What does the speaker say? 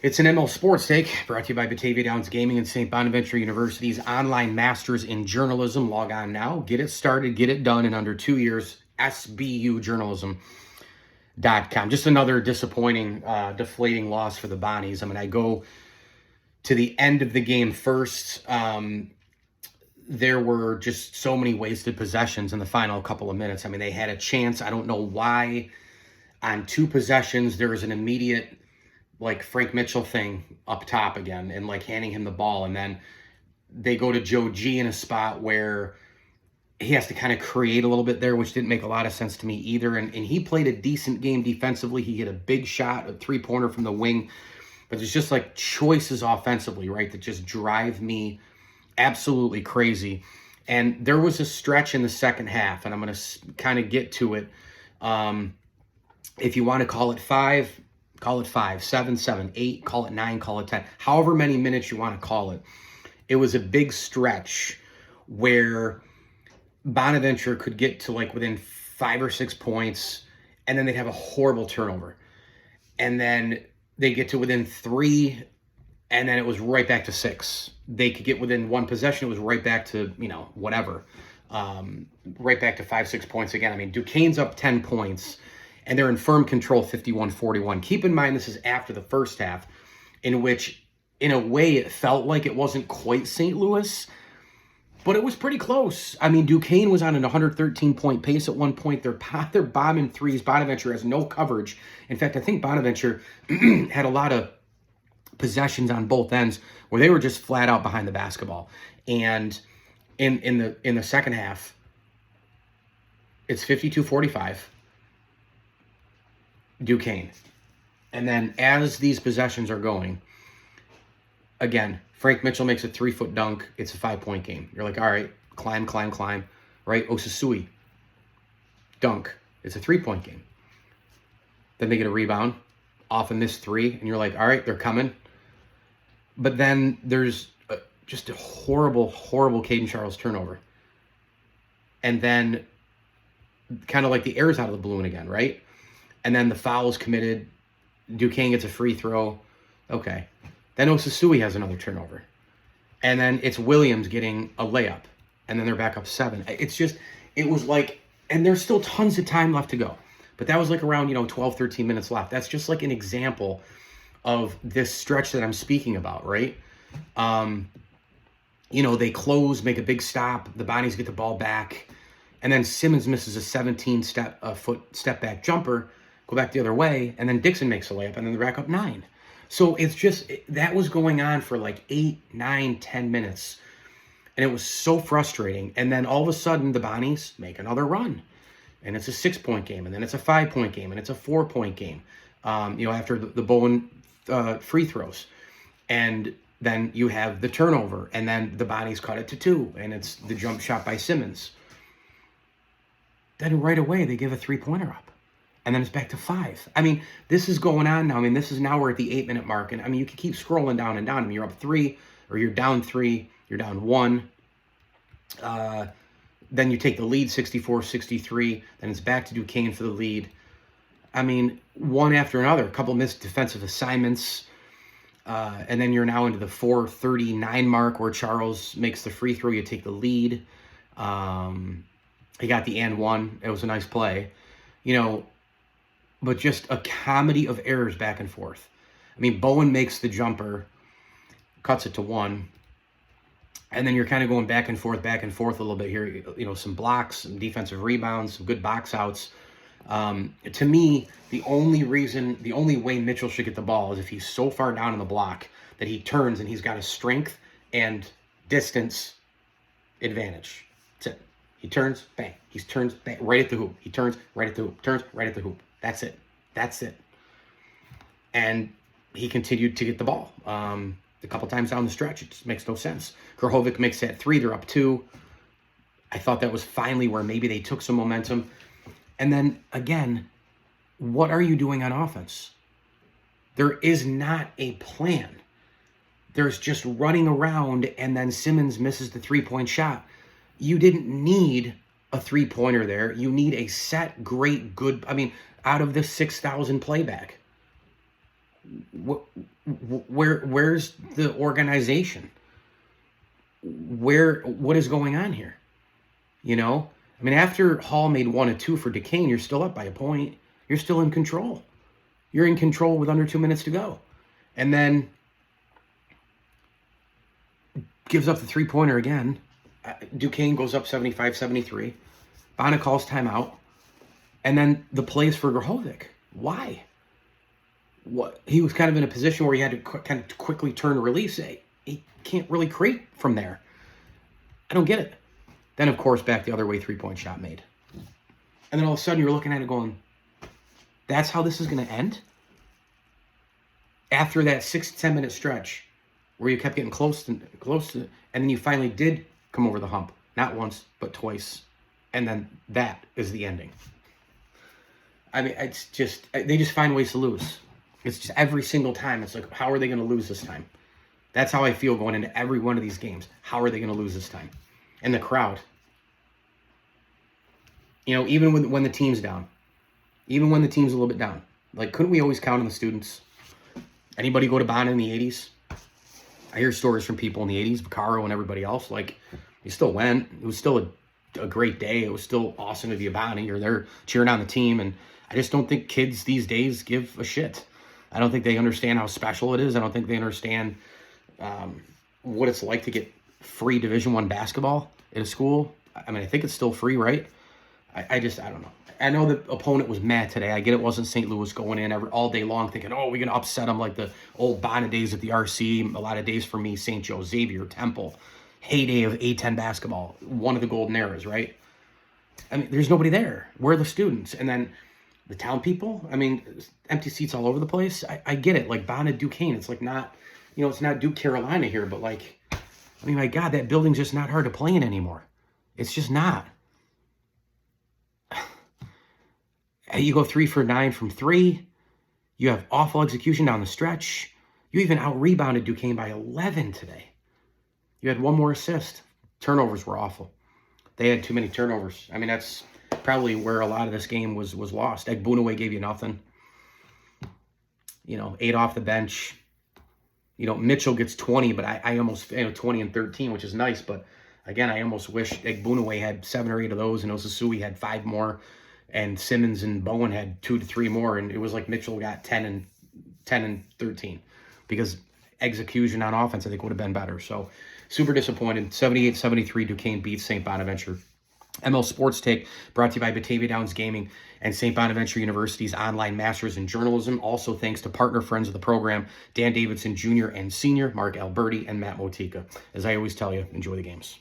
It's an ML Sports Take brought to you by Batavia Downs Gaming and St. Bonaventure University's online masters in journalism. Log on now, get it started, get it done in under 2 years. SBUjournalism.com. Just another disappointing, deflating loss for the Bonnies. I mean, I go to the end of the game first. There were just so many wasted possessions in the final couple of minutes. I mean, they had a chance. I don't know why. On 2 possessions, there was an immediate Frank Mitchell thing up top again and handing him the ball. And then they go to Joe G in a spot where he has to kind of create a little bit there, which didn't make a lot of sense to me either. And he played a decent game defensively. He hit a big shot, a 3-pointer from the wing. But it's just choices offensively, right, that just drive me absolutely crazy. And there was a stretch in the second half, and I'm going to kind of get to it. If you want to call it 5, call it 5, 7, 7, 8, call it 9, call it 10, however many minutes you want to call it. It was a big stretch where Bonaventure could get to within 5 or 6 points, and then they'd have a horrible turnover. And then they get to within 3, and then it was right back to 6. They could get within 1 possession, it was right back to, whatever. Right back to 5, 6 points again. I mean, Duquesne's up 10 points. And they're in firm control, 51-41. Keep in mind, this is after the first half, in which, in a way, it felt like it wasn't quite St. Louis, but it was pretty close. I mean, Duquesne was on an 113-point pace at one point. They're bombing threes. Bonaventure has no coverage. In fact, I think Bonaventure had a lot of possessions on both ends where they were just flat out behind the basketball. And in the second half, it's 52-45. Duquesne. And then as these possessions are going, again, Frank Mitchell makes a 3-foot dunk. It's a 5-point game. You're like, all right, climb, right? Osasui, dunk. It's a 3-point game. Then they get a rebound off in this 3, and you're like, all right, they're coming. But then there's just a horrible Caden Charles turnover. And then kind of the air's out of the balloon again, right? And then the foul is committed. Duquesne gets a free throw. Okay. Then Osasui has another turnover. And then it's Williams getting a layup. And then they're back up 7. It was and there's still tons of time left to go. But that was around, 12, 13 minutes left. That's just an example of this stretch that I'm speaking about, right? They close, make a big stop. The Bonnies get the ball back. And then Simmons misses a 17-foot step-back jumper. Go back the other way, and then Dixon makes a layup, and then they're back up 9. So it's just, that was going on for 8, 9, 10 minutes. And it was so frustrating. And then all of a sudden, the Bonnies make another run. And it's a 6-point game, and then it's a 5-point game, and it's a 4-point game, after the Bowen free throws. And then you have the turnover, and then the Bonnies cut it to 2, and it's the jump shot by Simmons. Then right away, they give a 3-pointer up. And then it's back to 5. I mean, this is going on now. I mean, this is now we're at the 8-minute mark. And I mean, you can keep scrolling down and down. I mean, you're up 3, or you're down 3, you're down 1. Then you take the lead, 64-63. Then it's back to Duquesne for the lead. I mean, one after another. A couple missed defensive assignments. And then you're now into the 4:39 mark where Charles makes the free throw. You take the lead. He got the and one. It was a nice play. But just a comedy of errors back and forth. I mean, Bowen makes the jumper, cuts it to 1. And then you're kind of going back and forth a little bit here. Some blocks, some defensive rebounds, some good box outs. To me, the only way Mitchell should get the ball is if he's so far down in the block that he turns and he's got a strength and distance advantage. That's it. He turns, bang. He turns, bang, right at the hoop. He turns, right at the hoop. Turns, right at the hoop. That's it. And he continued to get the ball. A couple times down the stretch, it just makes no sense. Krahovic makes that 3. They're up 2. I thought that was finally where maybe they took some momentum. And then, again, what are you doing on offense? There is not a plan. There's just running around, and then Simmons misses the 3-point shot. You didn't need a 3-pointer there. You need a set, great, good, out of this 6,000 playback. Where's the organization? What is going on here? You know, I mean, after Hall made 1 and 2 for Duquesne, you're still up by a point. You're still in control. You're in control with under 2 minutes to go. And then gives up the three-pointer again. Duquesne goes up 75-73. Bana calls timeout. And then the plays for Grahovic. Why? What? He was kind of in a position where he had to kind of quickly turn release. He can't really create from there. I don't get it. Then, of course, back the other way, three-point shot made. And then all of a sudden you're looking at it going, that's how this is going to end? After that 6 to 10 minute stretch where you kept getting close to, and then you finally did come over the hump. Not once, but twice. And then that is the ending. I mean, it's just, they just find ways to lose. It's just every single time. It's like, how are they going to lose this time? That's how I feel going into every one of these games. How are they going to lose this time? And the crowd. You know, even when the team's down. Even when the team's a little bit down. Like, couldn't we always count on the students? Anybody go to Bana in the 80s? I hear stories from people in the 80s, Vaccaro and everybody else. Like, you still went. It was still a great day. It was still awesome to be a Bana. You're there cheering on the team. And I just don't think kids these days give a shit. I don't think they understand how special it is. I don't think they understand what it's like to get free Division I basketball at a school. I mean, I think it's still free, right? I don't know. I know the opponent was mad today. I get it wasn't St. Louis going in all day long thinking, oh, we're going to upset them like the old Bana days at the RC. A lot of days for me, St. Joe, Xavier, Temple. Heyday of A-10 basketball. One of the golden eras, right? I mean, there's nobody there. Where are the students? And then the town people? I mean, empty seats all over the place. I get it. Like Bana, Duquesne. It's like not, you know, it's not Duke, Carolina here. But like, I mean, my God, that building's just not hard to play in anymore. It's just not. You go 3 for 9 from 3. You have awful execution down the stretch. You even out-rebounded Duquesne by 11 today. You had 1 more assist. Turnovers were awful. They had too many turnovers. I mean, that's probably where a lot of this game was lost. Egbunaway gave you nothing. You know, 8 off the bench. You know, Mitchell gets 20, but I almost, 20 and 13, which is nice. But again, I almost wish Egbunaway had 7 or 8 of those, and Osasui had 5 more. And Simmons and Bowen had 2 to 3 more, and it was like Mitchell got 10 and 13 because execution on offense I think would have been better. So super disappointed. 78-73 Duquesne beats St. Bonaventure. ML Sports Take brought to you by Batavia Downs Gaming and St. Bonaventure University's online Masters in Journalism. Also thanks to partner friends of the program, Dan Davidson Jr. and Sr., Mark Alberti, and Matt Motika. As I always tell you, enjoy the games.